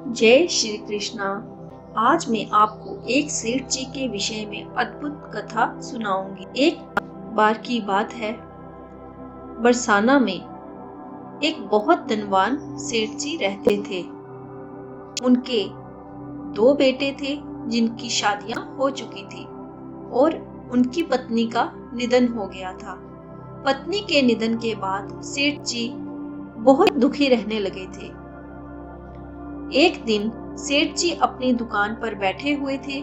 जय श्री कृष्णा। आज मैं आपको एक सेठ जी के विषय में अद्भुत कथा सुनाऊंगी। एक बार की बात है, बरसाना में एक बहुत धनवान सेठ जी रहते थे। उनके दो बेटे थे जिनकी शादियां हो चुकी थी और उनकी पत्नी का निधन हो गया था। पत्नी के निधन के बाद सेठ जी बहुत दुखी रहने लगे थे। एक दिन सेठ जी अपनी दुकान पर बैठे हुए थे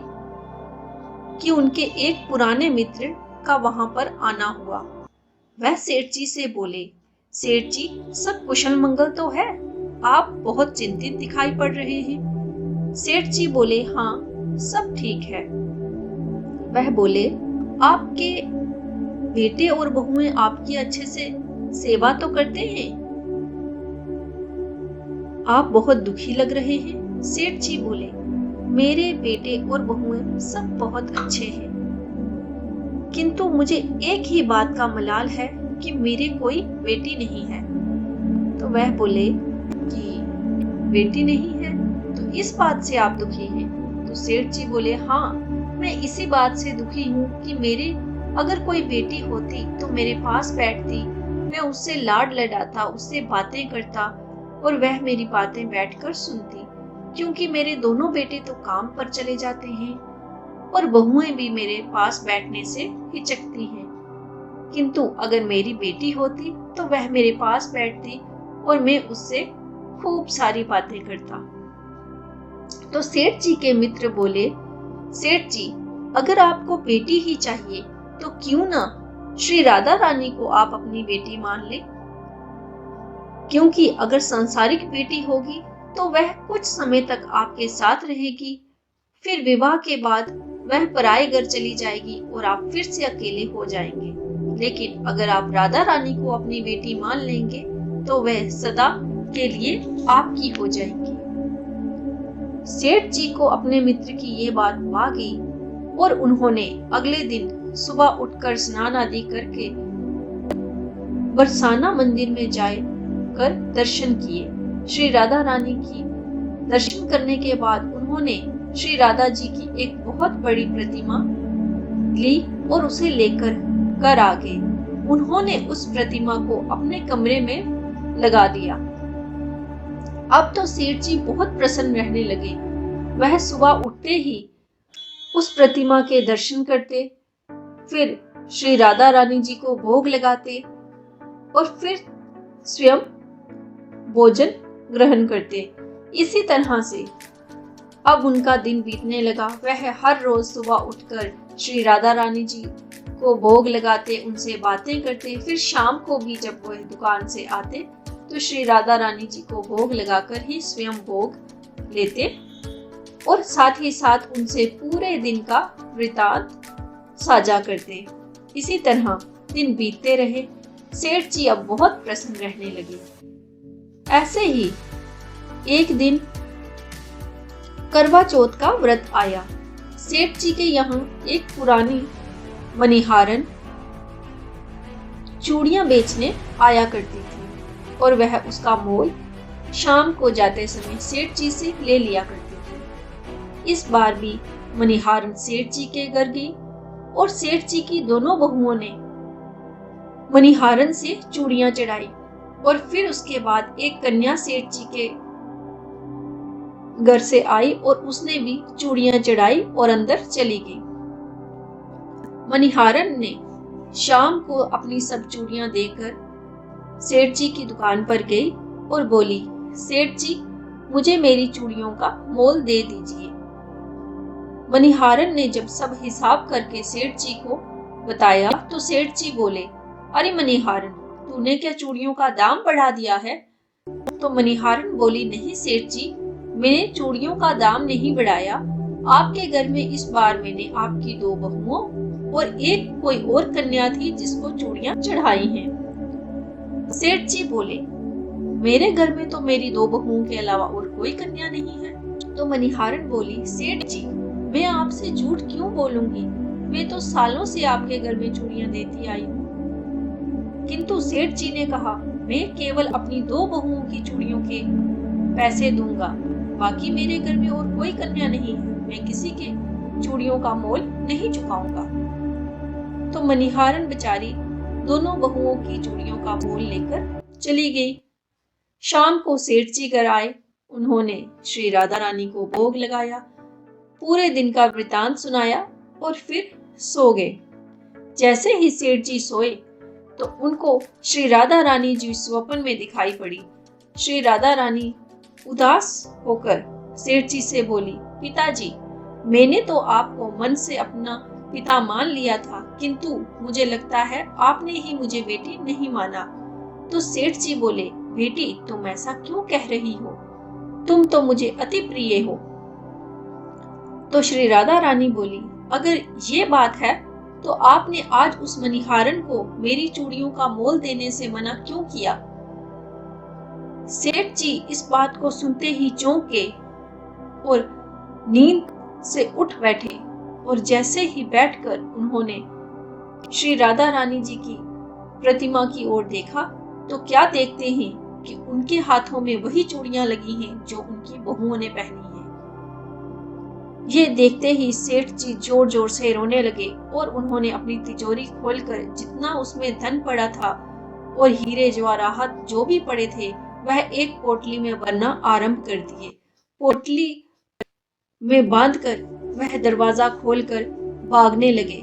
कि उनके एक पुराने मित्र का वहां पर आना हुआ। वह सेठ जी से बोले, सेठ जी, सब कुशल मंगल तो है? आप बहुत चिंतित दिखाई पड़ रहे हैं। सेठ जी बोले, हाँ, सब ठीक है। वह बोले, आपके बेटे और बहुएं आपकी अच्छे से सेवा तो करते हैं? आप बहुत दुखी लग रहे हैं। सेठ जी बोले, मेरे बेटे और बहुएं सब बहुत अच्छे हैं, किंतु मुझे एक ही बात का मलाल है कि मेरे कोई बेटी नहीं है। तो वह बोले कि बेटी नहीं है तो इस बात से आप दुखी हैं? तो सेठ जी बोले, हाँ, मैं इसी बात से दुखी हूँ कि मेरे अगर कोई बेटी होती तो मेरे पास बैठती, मैं उससे लाड लडाता, उससे बातें करता और वह मेरी बातें बैठकर सुनती। क्योंकि मेरे दोनों बेटे तो काम पर चले जाते हैं और बहुएं भी मेरे पास बैठने से हिचकती हैं, किंतु अगर मेरी बेटी होती तो वह मेरे पास बैठती और मैं उससे खूब सारी बातें करता। तो सेठ जी के मित्र बोले, सेठ जी, अगर आपको बेटी ही चाहिए तो क्यों ना श्री राधा रानी को आप अपनी बेटी मान ले, क्योंकि अगर सांसारिक बेटी होगी तो वह कुछ समय तक आपके साथ रहेगी, फिर विवाह के बाद वह पराये घर चली जाएगी और आप फिर से अकेले हो जाएंगे। लेकिन अगर आप राधा रानी को अपनी बेटी मान लेंगे तो वह सदा के लिए आपकी हो जाएंगी। सेठ जी को अपने मित्र की ये बात भा गई और उन्होंने अगले दिन सुबह उठकर स्नान आदि करके बरसाना मंदिर में जाकर दर्शन किए। श्री राधा रानी की दर्शन करने के बाद उन्होंने श्री राधा जी की एक बहुत बड़ी प्रतिमा ली और उसे लेकर घर आ गए। उन्होंने उस प्रतिमा को अपने कमरे में लगा दिया। अब तो सेठ जी बहुत प्रसन्न रहने लगे। वह सुबह उठते ही उस प्रतिमा के दर्शन करते, फिर श्री राधा रानी जी को भोग लगाते और फिर स्वयं भोजन ग्रहण करते। इसी तरह से अब उनका दिन बीतने लगा। वह हर रोज सुबह उठकर श्री राधा रानी जी को भोग लगाते, उनसे बातें करते, फिर शाम को भी जब वह दुकान से आते तो श्री राधा रानी जी को भोग लगाकर ही स्वयं भोग लेते और साथ ही साथ उनसे पूरे दिन का वृतांत साझा करते। इसी तरह दिन बीतते रहे। सेठ जी अब बहुत प्रसन्न रहने लगे। ऐसे ही एक दिन करवा चौथ का व्रत आया। सेठ जी के यहाँ एक पुरानी मणिहारन चूड़ियां बेचने आया करती थी और वह उसका मोल शाम को जाते समय सेठ जी से ले लिया करती थी। इस बार भी मणिहारन सेठ जी के घर गई और सेठ जी की दोनों बहुओं ने मणिहारन से चूड़ियां चढ़ाई और फिर उसके बाद एक कन्या सेठ जी के घर से आई और उसने भी चूड़ियां चढ़ाई और अंदर चली गई। मणिहारन ने शाम को अपनी सब चूड़ियां देकर सेठ जी की दुकान पर गई और बोली, सेठ जी, मुझे मेरी चूड़ियों का मोल दे दीजिए। मणिहारन ने जब सब हिसाब करके सेठ जी को बताया तो सेठ जी बोले, अरे मणिहारन, तूने क्या चूड़ियों का दाम बढ़ा दिया है? तो मणिहारन बोली, नहीं सेठ जी, मैंने चूड़ियों का दाम नहीं बढ़ाया। आपके घर में इस बार मैंने आपकी दो बहुओं और एक कोई और कन्या थी जिसको चूड़ियां चढ़ाई हैं। सेठ जी बोले, मेरे घर में तो मेरी दो बहुओं के अलावा और कोई कन्या नहीं है। तो मणिहारन बोली, सेठ जी, मैं आपसे झूठ क्यों बोलूंगी? मैं तो सालों से आपके घर में चूड़ियां देती आई हूँ। किंतु सेठ जी ने कहा, मैं केवल अपनी दो बहुओं की चूड़ियों के पैसे दूंगा, बाकी मेरे घर में और कोई कन्या नहीं है, मैं किसी के चूड़ियों का मोल नहीं चुकाऊंगा। तो मणिहारन बेचारी दोनों बहुओं की चूड़ियों का मोल लेकर चली गई। शाम को सेठ जी घर आए। उन्होंने श्री राधा रानी को भोग लगाया, पूरे दिन का वृतांत सुनाया और फिर सो गए। जैसे ही सेठ जी सोए तो उनको श्री राधा रानी जी स्वप्न में दिखाई पड़ी। श्री राधा रानी उदास होकर सेठ जी से बोली, पिताजी, मैंने तो आपको मन से अपना पिता मान लिया था, किंतु मुझे लगता है आपने ही मुझे बेटी नहीं माना। तो सेठ जी बोले, बेटी, तुम ऐसा क्यों कह रही हो? तुम तो मुझे अति प्रिय हो। तो श्री राधा रानी बोली, अगर ये बात है तो आपने आज उस मणिहारन को मेरी चूड़ियों का मोल देने से मना क्यों किया? सेठ जी इस बात को सुनते ही चौंके और नींद से उठ बैठे, और जैसे ही बैठकर उन्होंने श्री राधा रानी जी की प्रतिमा की ओर देखा तो क्या देखते हैं कि उनके हाथों में वही चूड़ियां लगी हैं जो उनकी बहुओं ने पहनी हैं। ये देखते ही सेठ जी जोर जोर से रोने लगे और उन्होंने अपनी तिजोरी खोलकर जितना उसमें धन पड़ा था और हीरे जवाहरात जो भी पड़े थे वह एक पोटली में भरना आरंभ कर दिए। पोटली में बांधकर वह दरवाजा खोलकर भागने लगे।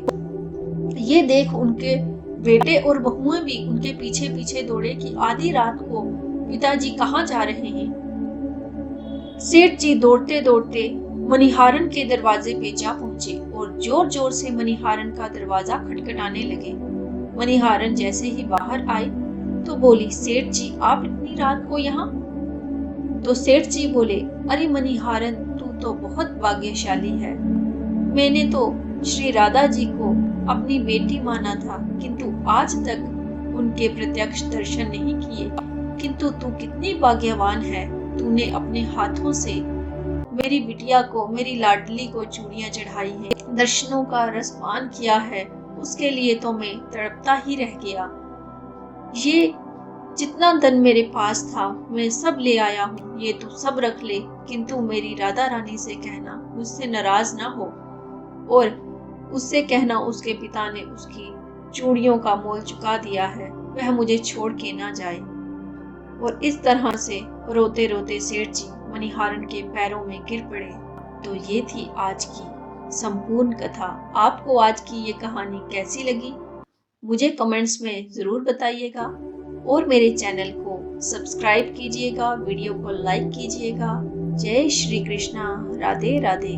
ये देख उनके बेटे और बहुएं भी उनके पीछे पीछे दौड़े कि आधी रात को पिताजी कहाँ जा रहे हैं। सेठ जी दौड़ते दौड़ते मणिहारन के दरवाजे पे जा पहुंचे और जोर जोर से मणिहारन का दरवाजा खटखटाने लगे। मणिहारन जैसे ही बाहर आई तो बोली, सेठ जी, आप इतनी रात को यहाँ? तो सेठ जी बोले, अरे मणिहारन, तू तो बहुत भाग्यशाली है। मैंने तो श्री राधा जी को अपनी बेटी माना था, किंतु आज तक उनके प्रत्यक्ष दर्शन नहीं किए। किंतु तू कितनी भाग्यवान है, तूने अपने हाथों से मेरी बिटिया को, मेरी लाडली को चूड़ियां चढ़ाई है, दर्शनों का रसपान किया है, उसके लिए तो मैं तड़पता ही रह गया। ये जितना धन मेरे पास था मैं सब ले आया हूँ, ये तू सब रख ले, किंतु मेरी राधा रानी से कहना मुझसे नाराज ना हो, और उससे कहना उसके पिता ने उसकी चूड़ियों का मोल चुका दिया है, वह मुझे छोड़ के ना जाए। और इस तरह से रोते रोते सेठ जी मणिहारन के पैरों में गिर पड़े। तो ये थी आज की संपूर्ण कथा। आपको आज की ये कहानी कैसी लगी मुझे कमेंट्स में जरूर बताइएगा, और मेरे चैनल को सब्सक्राइब कीजिएगा, वीडियो को लाइक कीजिएगा। जय श्री कृष्णा, राधे राधे।